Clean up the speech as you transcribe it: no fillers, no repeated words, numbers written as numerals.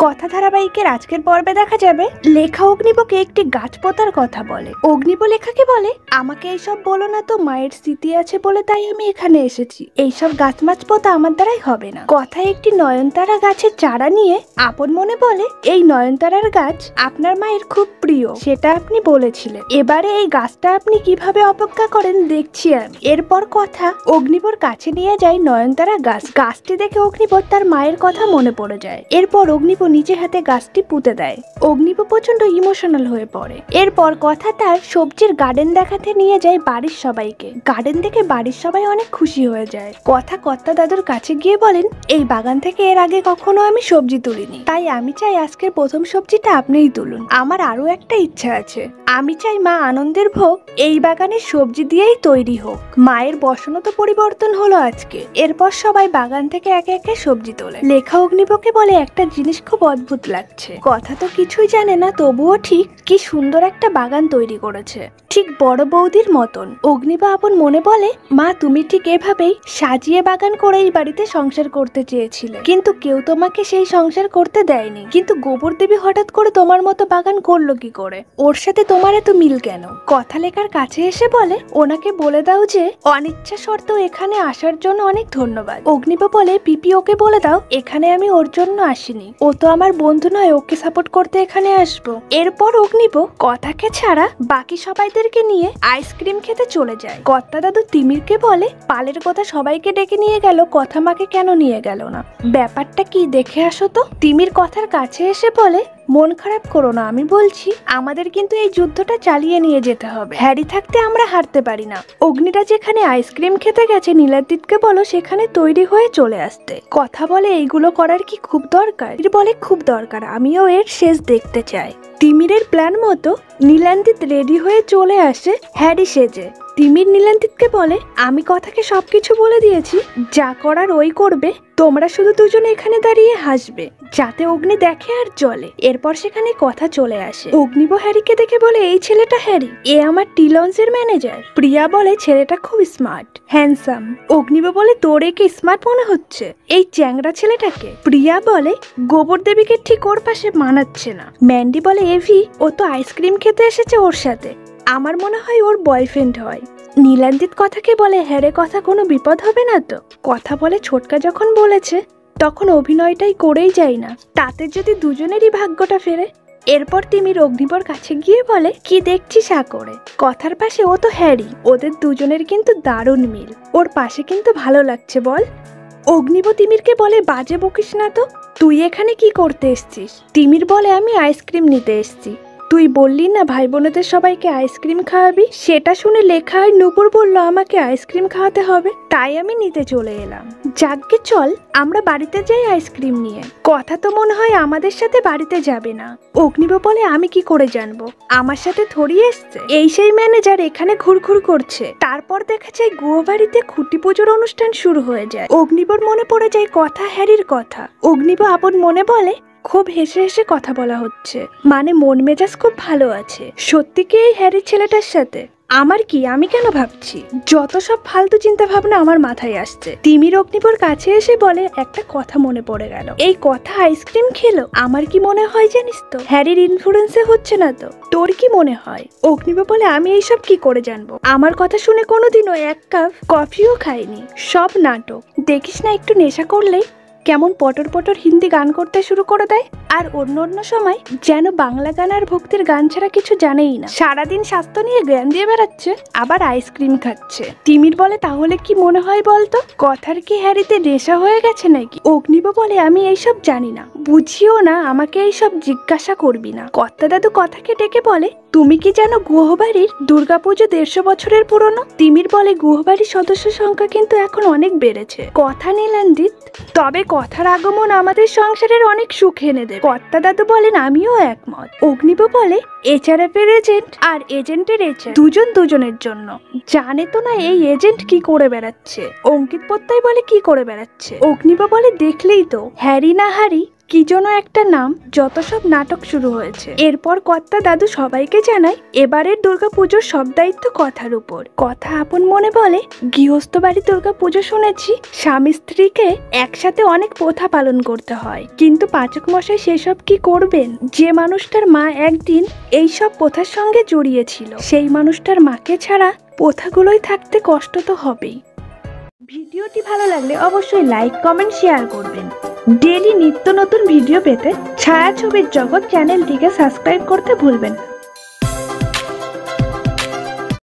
কথা ধারাবাহিকের আজকের পর্বে দেখা যাবে লেখা অগ্নিবকে একটি গাছ পোতার কথা বলে। অগ্নিব লেখাকে বলে, আমাকে এইসব বলো না তো, মায়ের স্মৃতি আছে বলে তাই আমি এখানে এসেছি, এইসব গাছ মাছ পোতা আমার দ্বারাই হবে না। কথায় একটি নয়নতারা গাছের চারা নিয়ে আপন মনে বলে, এই নয়নতারার গাছ আপনার মায়ের খুব প্রিয়, সেটা আপনি বলেছিলেন, এবারে এই গাছটা আপনি কিভাবে অপেক্ষা করেন দেখছি আমি। এরপর কথা অগ্নিবর কাছে নিয়ে যায় নয়নতারা গাছটি দেখে অগ্নিবর তার মায়ের কথা মনে পড়ে যায়। এরপর অগ্নিব নিজে হাতে গাছটি পুঁতে দেয়। অগ্নিব প্রচন্ড ইমোশনাল হয়ে পড়ে। এরপর কথা তার সবজির গার্ডেন দেখাতে নিয়ে যায় বাড়ির সবাইকে। গার্ডেন দেখে বাড়ির সবাই অনেক খুশি হয়ে যায়। কথা কর্তা দাদুর কাছে গিয়ে বলেন, এই বাগান থেকে এর আগে কখনো আমি সবজি তুলিনি, তাই আমি চাই আজকের প্রথম সবজিটা আপনিই তুলুন। আমার আরো একটা ইচ্ছা আছে, আমি চাই মা আনন্দের ভোগ এই বাগানের সবজি দিয়েই তৈরি হোক। মায়ের বসনও তো পরিবর্তন হলো আজকে। এরপর সবাই বাগান থেকে একে একে সবজি তোলে। লেখা অগ্নিবকে বলে, একটা জিনিস খুব অদ্ভুত লাগছে, কথা তো কিছুই জানে না, তবুও ঠিক কি সুন্দর একটা বাগান তৈরি করেছে, ঠিক বড় বৌদির মতন। অগ্নিব আপন মনে বলে, মা তুমি ঠিক এভাবেই সাজিয়ে বাগান করে এই বাড়িতে সংসার করতে চেয়েছিলে, কিন্তু কেউ তোমাকে সেই সংসার করতে দেয়নি। কিন্তু গোবর দেবী হঠাৎ করে তোমার মতো বাগান করলো কি করে? ওর সাথে তোমার এত মিল কেন? কথা লেখার কাছে এসে বলে, ওনাকে বলে দাও যে অনিচ্ছা সত্ত্বেও এখানে আসার জন্য অনেক ধন্যবাদ। অগ্নিব বলে, পিপি ওকে বলে দাও এখানে আমি ওর জন্য আসিনি, ও তো আমার বন্ধু নয়, ওকে সাপোর্ট করতে এখানে আসবো। এরপর অগ্নিব কথাকে ছাড়া বাকি সবাইদেরকে নিয়ে আইসক্রিম খেতে চলে যায়। কর্তা দাদু তিমিরকে বলে, পালের কথা সবাইকে ডেকে নিয়ে গেল, কথা মাকে কেন নিয়ে গেল না? ব্যাপারটা কি দেখে আসো তো। তিমির কথার কাছে এসে বলে, মন খারাপ করো না, আমি বলছি আমাদের কিন্তু এই যুদ্ধটা চালিয়ে নিয়ে যেতে হবে, হ্যারি থাকতে আমরা হারতে পারি না। অগ্নিরা যেখানে আইসক্রিম খেতে গেছে, নীলাদিতকে বলো সেখানে তৈরি হয়ে চলে আসতে। কথা বলে, এইগুলো করার কি খুব দরকার? বলে, খুব দরকার, আমিও এর শেষ দেখতে চাই। তিমিরের প্ল্যান মতো নীলান্দিত রেডি হয়ে চলে আসে হ্যারি সেজে। তিমির নীলান্দিতকে বলে, আমি কথাকে সবকিছু বলে দিয়েছি, যা করার ওই করবে, তোমরা শুধু দুজনে এখানে দাঁড়িয়ে হাসবে, যাতে অগ্নি দেখে আর চলে। এরপর সেখানে কথা চলে আসে। অগ্নিব হ্যারিকে দেখে বলে, এই ছেলেটা হ্যারি, এ আমার টি লঞ্চের ম্যানেজার। প্রিয়া বলে, ছেলেটা খুব স্মার্ট হ্যান্ডসাম। অগ্নিব বলে, তোর একে স্মার্ট মনে হচ্ছে, এই চ্যাংড়া ছেলেটাকে? প্রিয়া বলে, গোবর দেবীকে ঠিক ওর পাশে মানাচ্ছে না। ম্যান্ডি বলে, এভি ও তো আইসক্রিম খেতে এসেছে ওর সাথে, আমার মনে হয় ওর বয়ফ্রেন্ড হয়। নীলান্দিত কথাকে বলে, হ্যারে কথা কোনো বিপদ হবে না তো? কথা বলে, ছোটকা যখন বলেছে তখন অভিনয়টাই করেই যায় না, তাতে যদি দুজনেরই ভাগ্যটা ফেরে। এরপর তিমির অগ্নিবর কাছে গিয়ে বলে, কি দেখছিস আ করে? কথার পাশে ও তো হ্যারি, ওদের দুজনের কিন্তু দারুণ মিল, ওর পাশে কিন্তু ভালো লাগছে বল। অগ্নিব তিমিরকে বলে, বাজে বকিস না তো, তুই এখানে কি করতে এসছিস? তিমির বলে, আমি আইসক্রিম নিতে এসছি, তুই বললি না ভাই বোনেদের সবাইকে আইসক্রিম খাওয়াবি, সেটা শুনে লেখা আর নূপুর বললো আমাকে আইসক্রিম খাওয়াতে হবে, তাই আমি নিতে চলে এলাম। যাকগে চল আমরা বাড়িতে যাই আইসক্রিম নিয়ে। কথা তো মনে হয় আমাদের সাথে বাড়িতে যাবে না। অগ্নিব বলে, আমি কি করে জানবো, আমার সাথে থরি এসছে? এই সেই ম্যানেজার এখানে ঘুরঘুর করছে। তারপর দেখা যায় গুহবাড়িতে খুঁটি পুজোর অনুষ্ঠান শুরু হয়ে যায়। অগ্নিবর মনে পড়ে যায় কথা হ্যারির কথা। অগ্নিব আপন মনে বলে, খুব হেসে হেসে কথা বলা হচ্ছে, মানে মন মেজাজ খুব ভালো আছে। সত্যি কি এই হ্যারি ছেলেটার সাথে? আমার কি, আমি কেন ভাবছি? যত সব ফালতু চিন্তা ভাবনা আমার মাথায় আসছে। তিমির অগ্নিবর কাছে এসে বলে, একটা কথা মনে পড়ে গেল, এই কথা আইসক্রিম খেলো, আমার কি মনে হয় জানিস তো, হ্যারির ইনফ্লুয়েন্সে হচ্ছে না তো? তোর কি মনে হয়? অগ্নিব বলে, আমি এইসব কি করে জানবো, আমার কথা শুনে কোনোদিনও এক কাপ কফিও খাইনি, সব নাটক। দেখিস না, একটু নেশা করলেই কেমন পটর পটর হিন্দি গান করতে শুরু করে দেয়, আর অন্য অন্য সময় যেন বাংলা গান আর ভক্তির গান ছাড়া কিছু জানেই না, সারাদিন স্বাস্থ্য নিয়ে জ্ঞান দিয়ে বেড়াচ্ছে, আবার আইসক্রিম খাচ্ছে। তিমির বলে, তাহলে কি মনে হয় বলতো, কথার কি হ্যারিতে নেশা হয়ে গেছে নাকি? অগ্নিব বলে, আমি এইসব জানি না, বুঝিও না, আমাকে এইসব জিজ্ঞাসা করবি না। কর্তা দাদু কথাকে ডেকে বলে, তুমি কি জানো গুহবাড়ির দুর্গাপুজো 150 বছরের পুরনো? তিমির বলে, গুহবাড়ির সদস্য সংখ্যা কিন্তু এখন অনেক বেড়েছে। কথা নীলান্দিত, তবে কথার আগমন আমাদের সংসারের অনেক সুখ এনে দেবে। কর্তা দাদু বলেন, আমিও একমত। অগ্নিব বলে, এচআরএফের এজেন্ট আর এজেন্টের এচআর দুজন দুজনের জন্য, জানে তো না এই এজেন্ট কি করে বেড়াচ্ছে। অঙ্কিত প্রত্যয় বলে, কি করে বেড়াচ্ছে? অগ্নিব বলে, দেখলেই তো, হ্যারি না হারি কি যেন একটা নাম, যত সব নাটক শুরু হয়েছে। এরপর কর্তা দাদু সবাইকে জানায় এবারের দুর্গাপুজোর সব দায়িত্ব কথার উপর। কথা আপন মনে বলে, গৃহস্থ বাড়ি দুর্গাপুজো শুনেছি স্বামী স্ত্রীকে একসাথে অনেক প্রথা পালন করতে হয়, কিন্তু পাচক মশাই সেসব কি করবেন? যে মানুষটার মা একদিন এইসব প্রথার সঙ্গে জড়িয়েছিল, সেই মানুষটার মাকে ছাড়া প্রথাগুলোই থাকতে কষ্ট তো হবেই। ভিডিওটি ভালো লাগলে অবশ্যই লাইক, কমেন্ট, শেয়ার করবেন। ডেইলি নিত্য নতুন ভিডিও পেতে ছায়াছবির জগৎ চ্যানেলটিকে সাবস্ক্রাইব করতে ভুলবেন না।